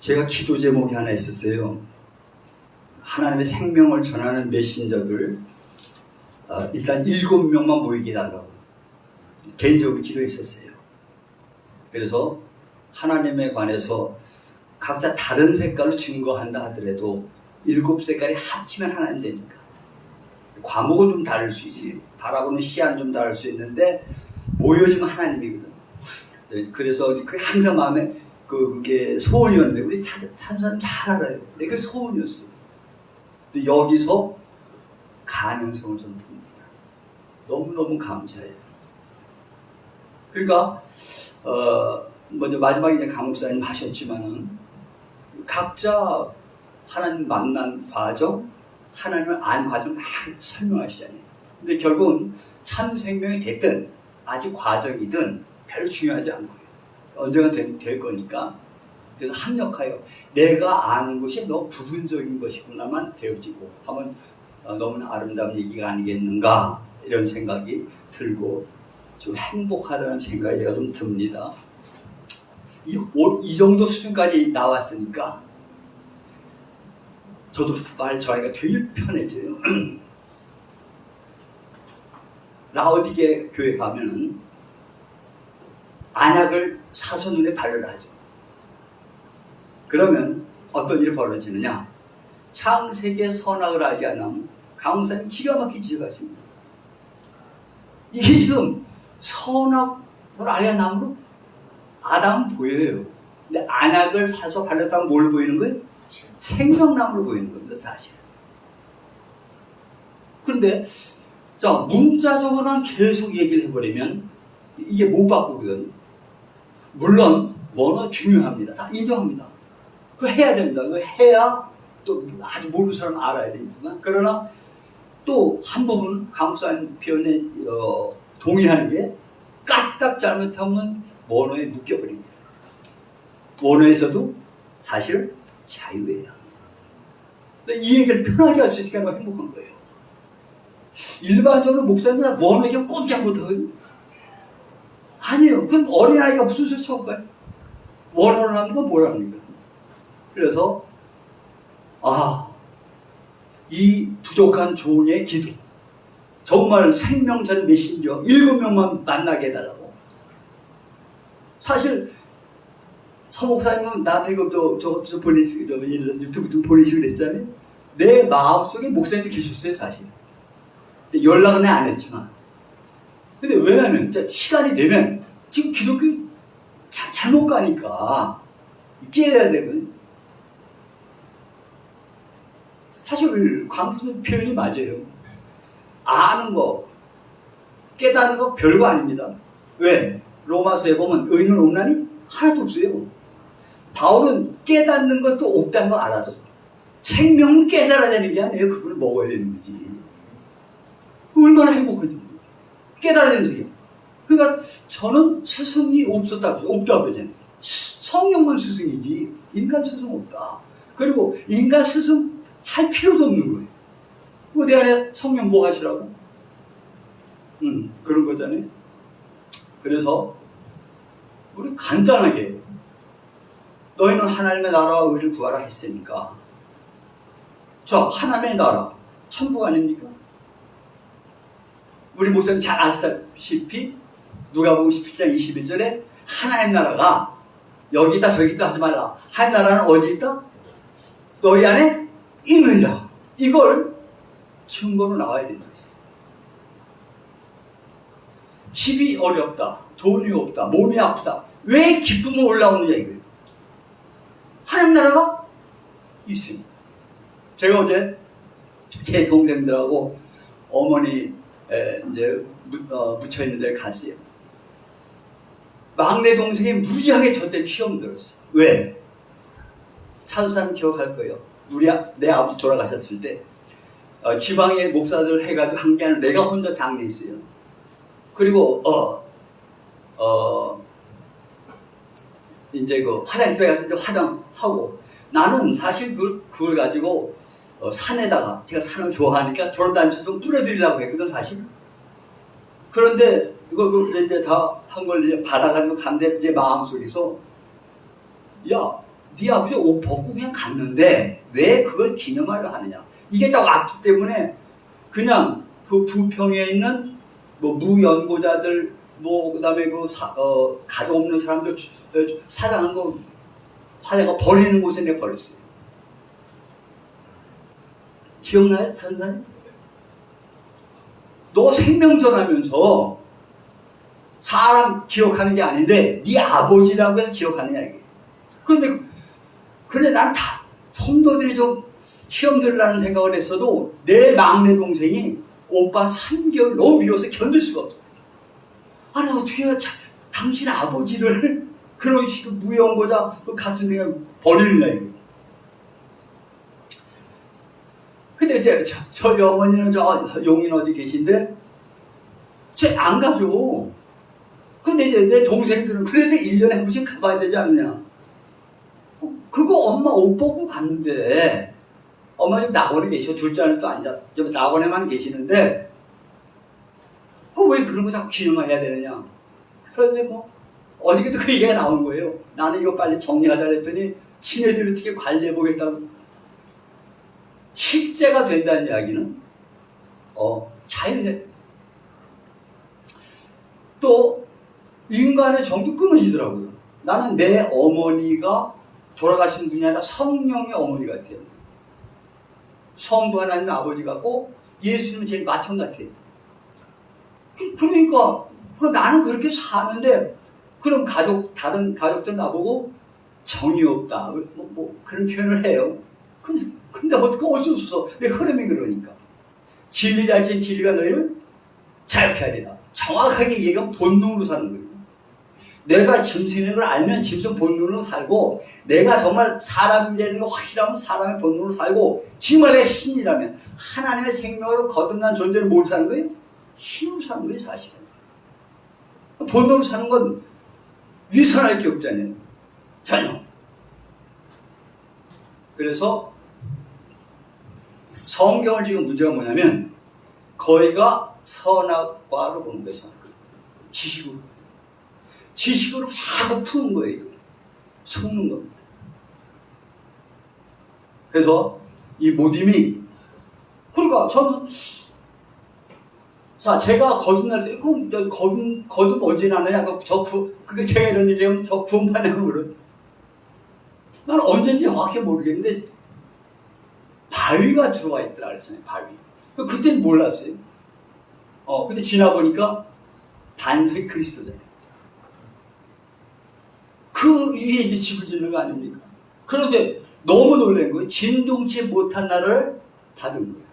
제가 기도 제목이 하나 있었어요. 하나님의 생명을 전하는 메신저들 일단 7명만 모이게 해달라고 개인적으로 기도했었어요. 그래서 하나님에 관해서 각자 다른 색깔로 증거한다 하더라도 7색깔이 합치면 하나님 되니까. 과목은 좀 다를 수 있어요. 바라보는 시야는 좀 다를 수 있는데 모여지면 하나님이거든. 그래서 항상 마음에 그게 소원이었는데 우리 찬사님 잘 알아요. 그 소원이었어요. 근데 여기서 가능성을 좀 봅니다. 너무너무 감사해요. 그러니까 먼저 마지막에 이제 강 목사님 하셨지만은 각자 하나님 만난 과정, 하나님을 안 과정 막 설명하시잖아요. 근데 결국은 참 생명이 됐든 아직 과정이든 별로 중요하지 않고요. 언젠가 될 거니까. 그래서 합력하여 내가 아는 것이 너무 부분적인 것이구나만 되어지고 하면 너무나 아름다운 얘기가 아니겠는가 이런 생각이 들고 좀 행복하다는 생각이 제가 좀 듭니다. 이 정도 수준까지 나왔으니까 저도 말 전하기가 되게 편해져요. 라오디게 교회 가면은 안약을 사서 눈에 발려라 하죠. 그러면 어떤 일이 벌어지느냐? 창세기의 선악을 알게 하는 강사님 기가 막히게 지적하십니다. 이게 지금 선악을 알게 한 나무로 아담은 보여요. 근데 안약을 사서 발렸다면 뭘 보이는 거예요? 생명나무로 보이는 겁니다, 사실. 그런데 자, 문자적으로는 계속 얘기를 해버리면 이게 못 바꾸거든. 물론 원어 중요합니다. 다 인정합니다. 그거 해야 됩니다. 그거 해야 또 아주 모르는 사람은 알아야 되지만, 그러나 또 한 부분 강사님 표현에 동의하는 게 까딱 잘못하면 원어에 묶여버립니다. 원어에서도 사실 자유해야 합니다. 이 얘기를 편하게 할 수 있으니까 행복한 거예요. 일반적으로 목사님은 원어 얘기 꼼짝 못하거든요. 아니에요. 그럼 어린아이가 무슨 소리 처음 가요? 원어를 합니까? 뭘 합니까? 그래서 이 부족한 종의 기도, 정말 생명전 메신저 7명만 만나게 해달라고. 사실 서 목사님은 나한테 저것도 보내시고 유튜브도 보내시고 그랬잖아요. 내 마음속에 목사님도 계셨어요, 사실. 근데 연락은 안 했지만. 근데 왜냐면 시간이 되면 지금 기독교 잘못 가니까 깨야 되거든요. 사실 광수는 표현이 맞아요. 아는 거, 깨닫는 거 별거 아닙니다. 왜? 로마서에 보면 의인은 없나니? 하나도 없어요. 바울은 깨닫는 것도 없다는 거 알았어. 생명은 깨달아야 되는 게 아니에요. 그걸 먹어야 되는 거지. 얼마나 행복하지. 깨달아야 되는 소리야. 그러니까 저는 스승이 없다고 그러잖아요. 성령만 스승이지 인간 스승 없다. 그리고 인간 스승 할 필요도 없는 거예요. 그 내 안에 성령 뭐 하시라고? 그런 거잖아요. 그래서 우리 간단하게 너희는 하나님의 나라와 의를 구하라 했으니까, 저 하나님의 나라 천국 아닙니까? 우리 목사님 잘 아시다시피 누가복음 17장 21절에 하나님 나라가 여기 있다 저기 있다 하지 말라. 하나님 나라는 어디 있다? 너희 안에 있느니라. 이걸 증거로 나와야 되는 거지. 집이 어렵다, 돈이 없다, 몸이 아프다. 왜 기쁨은 올라오느냐 이거예요. 하나님 나라가 있습니다. 제가 어제 제 동생들하고 어머니 이제 묻혀 있는 데를 갔어요. 막내 동생이 무지하게 저 때문에 시험 들었어. 왜? 찾은 사람 기억할 거예요. 내 아버지 돌아가셨을 때 지방의 목사들 해가지고 한 게 아니라 내가 혼자 장례 있어요. 그리고 이제 그 화장터에 가서 이제 화장하고, 나는 사실 그걸 가지고 산에다가, 제가 산을 좋아하니까 돌아다니면서 좀 뿌려드리려고 했거든, 사실. 그런데 이걸 이제 다 한 걸 이제 받아가지고 간데 이제 마음속에서, 야, 네 아버지 옷 벗고 그냥 갔는데 왜 그걸 기념하려 하느냐. 이게 딱 왔기 때문에 그냥 그 부평에 있는 뭐 무연고자들 뭐 그다음에 그 가족 없는 사람들 사랑한 거 화내가 버리는 곳에 내가 버렸어요. 기억나요, 사장님? 너 생명전하면서 사람 기억하는 게 아닌데 네 아버지라고 해서 기억하느냐 이게. 근데 난 다 성도들이 좀 시험 들으라는 생각을 했어도 내 막내 동생이 오빠 3개월 너무 미워서 견딜 수가 없어. 아니 어떻게 당신 아버지를 그런 식으로 무연고자 같은 데가 버리느냐 이게. 근데 이제 저희 어머니는 용인 어디 계신데 쟤 안 가죠. 근데 이제 내 동생들은 그래도 1년에 한 번씩 가봐야 되지 않느냐. 그거 엄마 옷 벗고 갔는데 엄마 지금 낙원에 계셔. 둘째 아들도 아니라 낙원에만 계시는데 왜 그런 거 자꾸 기념해야 되느냐. 그런데 뭐 어저께도 그 얘기가 나온 거예요. 나는 이거 빨리 정리하자 했더니 친애들을 어떻게 관리해보겠다고. 실제가 된다는 이야기는 자연에 또 인간의 정도 끊어지더라고요. 나는 내 어머니가 돌아가신 분이 아니라 성령의 어머니 같아요. 성도 하나님의 아버지 같고 예수님은 제일 맏형 같아요. 그러니까 나는 그렇게 사는데 그럼 다른 가족들 나보고 정이 없다 뭐 그런 표현을 해요. 근데 어떻게 어쩔 수 없어. 내 흐름이 그러니까. 진리를 알지 진리가 너희를 자유케 하리라. 정확하게 얘기하면 본능으로 사는 거예요. 내가 짐승인 걸 알면 짐승 본능으로 살고 내가 정말 사람이라는 걸 확실하면 사람의 본능으로 살고 정말 내가 신이라면 하나님의 생명으로 거듭난 존재를 뭘 사는 거예요? 힘으로 사는 거예요 사실은. 본능으로 사는 건 위선할 게 없잖아요. 전혀. 그래서 성경을 지금 문제가 뭐냐면 거의가 선악과로 보는 거예요. 지식으로 자꾸 푸는 거예요. 속는 겁니다. 그래서 이 모임이 그러니까 저는 제가 거듭날 때 그럼 거듭 언제 나느냐 그게 제가 이런 얘기하면 저 구원받냐고 그러. 난 언제인지 정확히 모르겠는데 바위가 들어와 있더라 그랬어요. 바위. 그때는 몰랐어요. 근데 지나보니까 반석이 그리스도잖아요. 그 위에 이제 집을 짓는 거 아닙니까? 그런데 너무 놀란 거예요. 진동치 못한 나를 받은 거예요.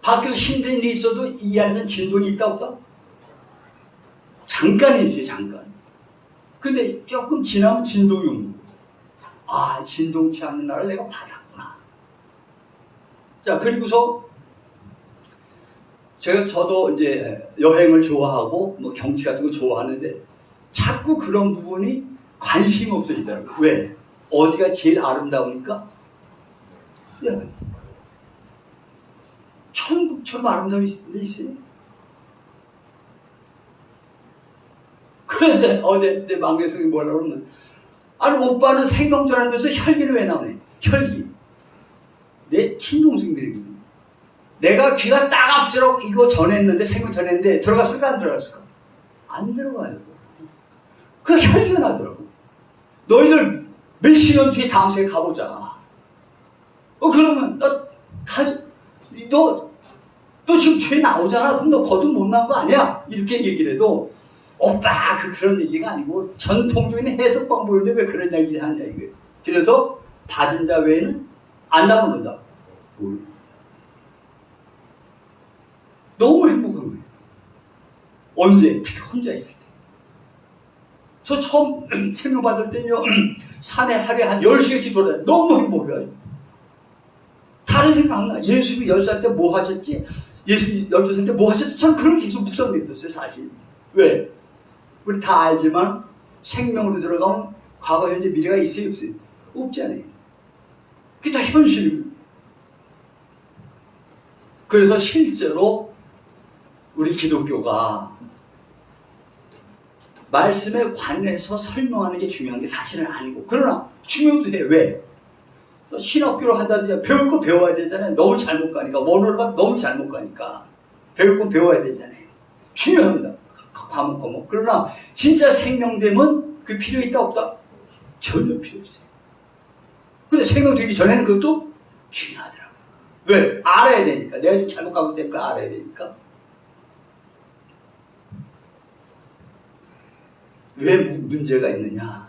밖에서 힘든 일이 있어도 이 안에서는 진동이 있다 없다? 잠깐 있어요. 잠깐. 근데 조금 지나면 진동이 오는 거예요. 진동치 않는 나를 내가 받았구나. 자, 그리고서 저도 이제 여행을 좋아하고 뭐 경치 같은 거 좋아하는데 자꾸 그런 부분이 관심이 없어지더라고요. 왜? 어디가 제일 아름다우니까? 네. 천국처럼 아름다운 데 있어요. 그런데 어제 내 막내성이 뭐라고 그러면 아니 오빠는 생명전하면서 혈기는 왜 나오네? 혈기. 내 친동생들이거든. 내가 귀가 따갑지라고 이거 전했는데 생명 전했는데 들어갔을까 안 들어갔을까? 안 들어가요. 그 혈기가 나더라고. 너희들 몇십 년 뒤에 다음 생에 가보자. 그러면 너 지금 죄 나오잖아. 그럼 너 거듭 못 난 거 아니야? 이렇게 얘기를 해도 오빠 그런 얘기가 아니고 전통적인 해석 방법인데 왜 그런 얘기를 하냐 이거예요. 그래서 받은 자 외에는 안 나오는다. 뭘? 너무 행복한 거예요. 언제? 특히 혼자 있을 때. 저 처음 생명 받을 때는요 산에 하루에 한 10시간씩 돌아다녀요. 너무 행복해가지고 다른 생각 안 나. 예수님이 10살 때 뭐 하셨지? 예수님이 12살 때 뭐 하셨지? 전 그런 게 계속 묵상돼 있었어요 사실. 왜? 우리 다 알지만 생명으로 들어가면 과거, 현재, 미래가 있어요 없어요? 없잖아요. 그게 다 현실이에요. 그래서 실제로 우리 기독교가 말씀에 관해서 설명하는 게 중요한 게 사실은 아니고, 그러나 중요도 해요. 왜? 신학교를 한다든지 배울 거 배워야 되잖아요. 너무 잘못 가니까. 원어가 너무 잘못 가니까. 배울 건 배워야 되잖아요. 중요합니다. 과목. 그러나 진짜 생명되면 그 필요 있다 없다? 전혀 필요 없어요. 근데 생명되기 전에는 그것도 중요하더라고요. 왜? 알아야 되니까. 내가 좀 잘못 가고 있다는 걸 알아야 되니까. 왜 문제가 있느냐?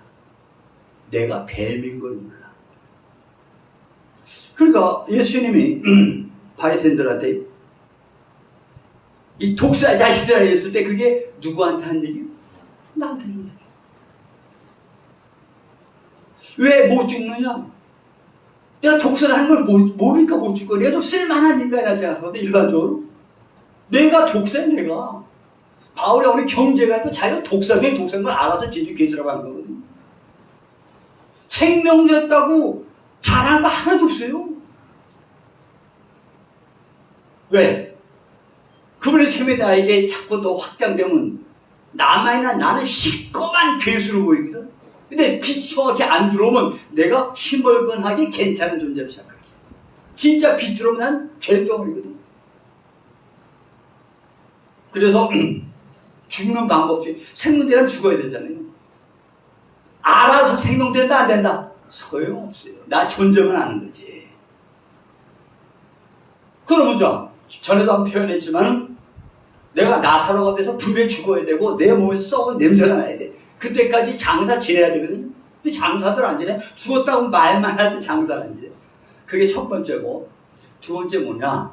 내가 뱀인 걸 몰라. 그러니까 예수님이 바리새인들한테 이 독사 자식들아 했을 때 그게 누구한테 한 얘기예요? 나한테 한 얘기. 왜 못 죽느냐? 내가 독사를 하는 걸 모르니까 못 죽고, 내가 좀 쓸만한 인간이라 생각하거든, 일반적으로. 내가 독사야, 내가. 바울이 오늘 경제가 또 자기가 독사인 걸 알아서 제주 계시라고 한 거거든. 생명이었다고 잘한 거 하나도 없어요. 왜? 그분의 생명이 나에게 자꾸 더 확장되면 남아있는 나는 시꺼먼 괴수로 보이거든. 근데 빛이 정확히 안 들어오면 내가 희멀건하게 괜찮은 존재로 생각해. 진짜 빛 들어오면 난 죄덩어리거든. 그래서 죽는 방법 중에 생명되면 죽어야 되잖아요. 알아서 생명된다 안 된다? 소용없어요. 나 존재만 아는 거지. 그러면 전에도 한번 표현했지만 내가 나사로가 돼서 분명히 죽어야 되고 내 몸에서 썩은 냄새가 나야 돼. 그때까지 장사 지내야 되거든요. 근데 장사들 안 지내. 죽었다고 말만 하지 장사를 안 지내. 그게 첫 번째고, 두 번째 뭐냐?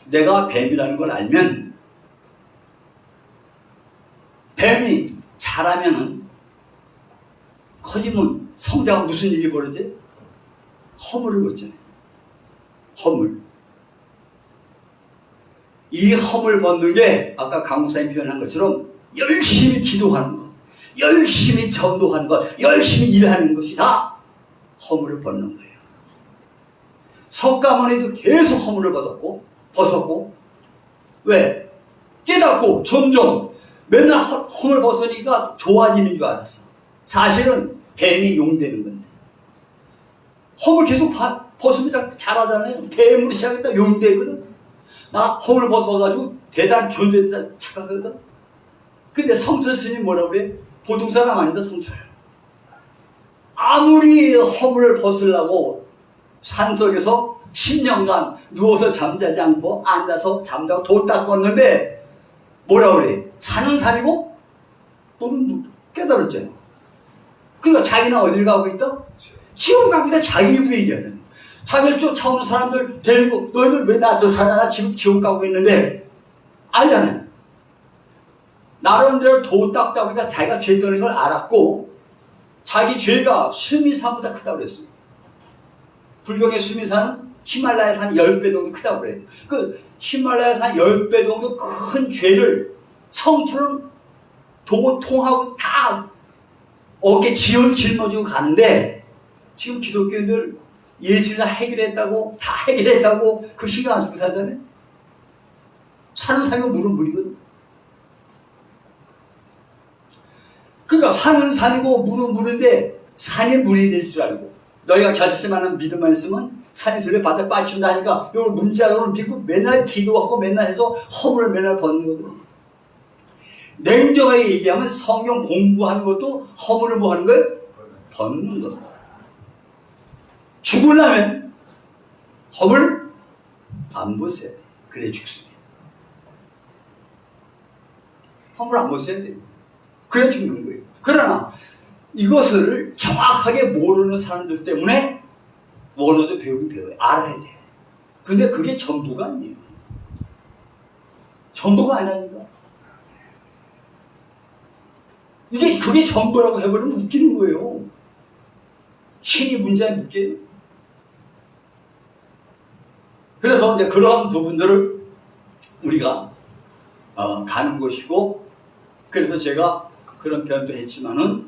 내가 뱀이라는 걸 알면, 뱀이 자라면은 커지면 성장하면 무슨 일이 벌어져요? 허물을 벗잖아요. 허물. 이 허물 벗는 게 아까 강 목사님 표현한 것처럼 열심히 기도하는 것, 열심히 전도하는 것, 열심히 일하는 것이 다 허물을 벗는 거예요. 석가모니도 계속 허물을 벗었고, 왜? 깨닫고 점점 맨날 허물 벗으니까 좋아지는 줄 알았어. 사실은 뱀이 용되는 건데. 허물 계속 벗으면 잘하잖아요. 뱀으로 시작했다 용되거든. 나 허물 벗어가지고 대단한 존재다 착각하거든. 근데 성철 스님 뭐라고 그래? 보통 사람 아닌데 성철. 아무리 허물을 벗으려고 산속에서 10년간 누워서 잠자지 않고 앉아서 잠자고 돌 닦았는데 뭐라고 그래? 산은 산이고 너는 깨달았잖아. 그러니까 자기는 어딜 가고 있다? 지옥 가고 있다. 자기 입으로 얘기하잖아. 자기를 쫓아오는 사람들 데리고 너희들 왜 나 쫓아나? 나 지금 지옥 가고 있는데 알잖아요. 나름대로 도 닦다 보니까 자기가 죄 떠는 걸 알았고 자기 죄가 수미산보다 크다고 그랬어요. 불경의 수미산은 히말라야 산 10배 정도 크다고 그래요. 그 히말라야 산 10배 정도 큰 죄를 성처럼 통하고 다 어깨 지을 짊어지고 가는데 지금 기독교인들 예수를 다 해결했다고 그 신경 안 쓰고 살잖아요. 산은 산이고 물은 물이거든. 그러니까 산은 산이고 물은 물인데 산이 물이 될 줄 알고 너희가 결심하는 믿음만 있으면 산이 들려 바다에 빠진다 하니까 이걸 문자로는 믿고 맨날 기도하고 맨날 해서 허물을 맨날 벗는 거거든. 냉정하게 얘기하면 성경 공부하는 것도 허물을 뭐 하는 거예요? 벗는 거예요. 죽으려면 허물 안 벗어야 돼. 그래 죽습니다. 허물 안 벗어야 돼요. 그래 죽는 거예요. 그러나 이것을 정확하게 모르는 사람들 때문에 원어도 배우긴 배워요. 알아야 돼. 근데 그게 전부가 아니에요. 전부가 아니라니까. 그게 전부라고 해버리면 웃기는 거예요. 신이 문제에 묶여요. 그래서 이제 그런 부분들을 우리가 가는 것이고, 그래서 제가 그런 표현도 했지만은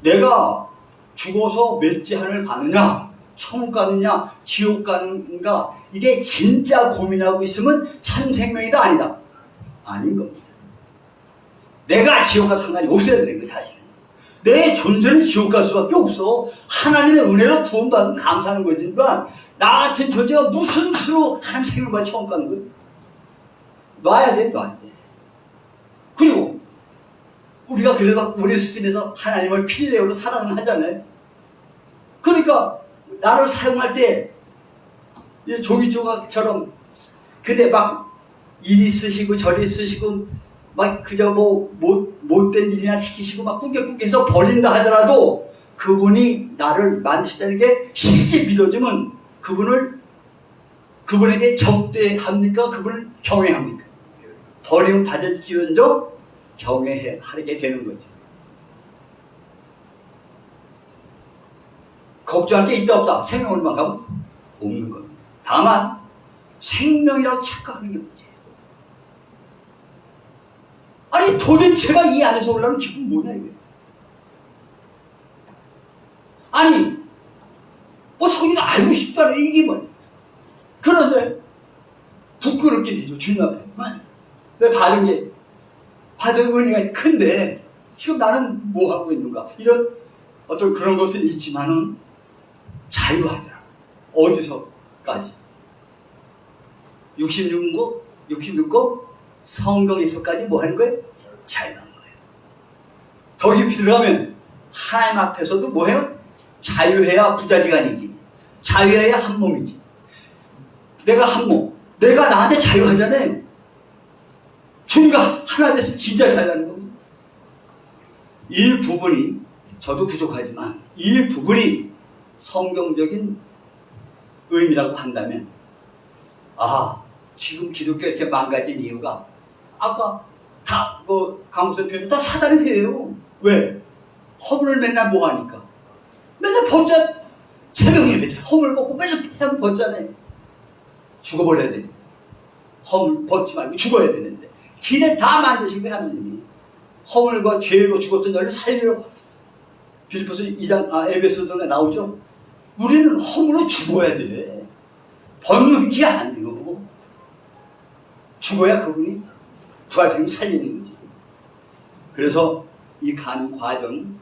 내가 죽어서 멸지 하늘 가느냐, 천국 가느냐, 지옥 가는가, 이게 진짜 고민하고 있으면 참 생명이다 아니다? 아닌 겁니다. 내가 지옥과 상관이 없어야 되는 거야 사실은. 내 존재는 지옥 갈 수밖에 없어. 하나님의 은혜로 구원받으면 감사하는 거지만 나 같은 존재가 무슨 수로 한 생명만 처음 가는 거야. 놔야 돼. 그리고 우리가 그래도 우리 수준에서 하나님을 필레오로 사랑을 하잖아요. 그러니까 나를 사용할 때 종이 조각처럼 근데 막 이리 쓰시고 저리 쓰시고 막 그저 뭐 못된 일이나 시키시고 막 꾸겨꾸겨해서 버린다 하더라도 그분이 나를 만드셨다는 게 실제 믿어지면 그분에게 적대합니까? 그분을 경외합니까? 버림 받을지언정 경외하게 되는 거죠. 걱정할 게 있다 없다 생명으로만 가면 없는 겁니다. 다만 생명이라고 착각하는 게 문제예요. 아니 도대체가 이 안에서 올라오는 기쁨이 뭐냐 이거예요. 아니 뭐 성경을 알고 싶다는 이게 뭐예요. 그런데 부끄럽게 되죠. 주님 앞에 내가 받은 은혜가 큰데 지금 나는 뭐 하고 있는가 이런 어떤 그런 것은 있지만은 자유하더라. 어디서까지 66권 성경에서까지 뭐 하는 거예요? 자유하는 거예요. 더 깊이 들어가면 하나님 앞에서도 뭐 해요? 자유해야 부자지간이지. 자유해야 한 몸이지. 내가 한 몸. 내가 나한테 자유하잖아요. 주님과 하나님에서 진짜 자유하는 거거든요. 이 부분이 저도 부족하지만 이 부분이 성경적인 의미라고 한다면 지금 기독교 이렇게 망가진 이유가 아까 다 강우선 표현이 다 사단의 해예요. 왜? 허물을 맨날 뭐 하니까 맨날 벗자 새벽 예배 때 허물 먹고 맨날 폐하면 벗잖아요. 죽어버려야 돼. 허물 벗지 말고 죽어야 되는데 길을 다 만드시고 하나님이 허물과 죄로 죽었던 너를 살리려 빌립보서 2장 에베소서에 나오죠. 우리는 허물로 죽어야 돼. 벗는 게 아니에요. 죽어야 그분이 부활하면 살리는 거지. 그래서 이 가는 과정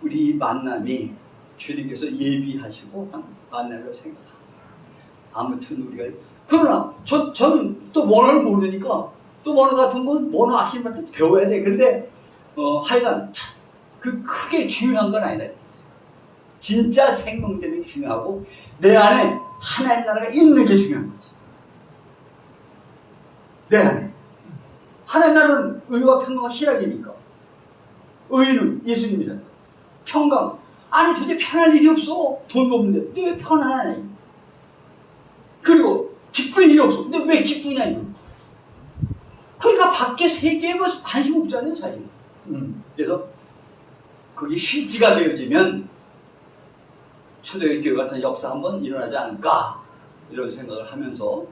우리 이 만남이 주님께서 예비하시고 한 만남이라고 생각합니다. 아무튼 우리가 그러나 저는 또 원어를 모르니까 또 원어 같은 건 원어 아시는 분한테 배워야 돼. 근데 하여간 그 크게 중요한 건 아니다. 진짜 생명되는 게 중요하고 내 안에 하나님 나라가 있는 게 중요한 거지. 내 안에 하나님 나라는 의와 평강과 희락이니까 의는 예수님이잖아. 평강 아니 도대체 편할 일이 없어. 돈도 없는데 근데 왜 편안하냐. 그리고 기쁠 일이 없어. 근데 왜 기쁘냐 이거. 그러니까 밖에 세계에 뭐 관심 없잖아요 사실. 그래서 그게 실지가 되어지면 초대교회 교회 같은 역사 한번 일어나지 않을까 이런 생각을 하면서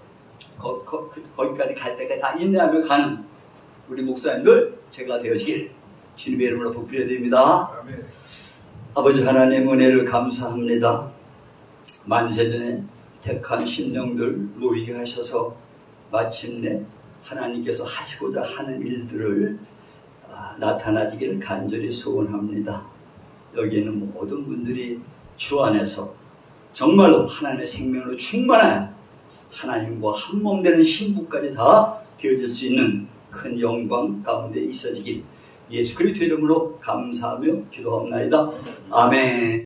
거기까지 갈 때까지 다 인내하며 가는 우리 목사님들 제가 되어지길 주님의 이름으로 복비려드립니다. 아버지 하나님 은혜를 감사합니다. 만세전에 택한 심령들 모이게 하셔서 마침내 하나님께서 하시고자 하는 일들을 나타나지기를 간절히 소원합니다. 여기 있는 모든 분들이 주 안에서 정말로 하나님의 생명으로 충만한 하나님과 한몸 되는 신부까지 다 되어질 수 있는 큰 영광 가운데 있어지길 예수 그리스도 이름으로 감사하며 기도합나이다. 아멘.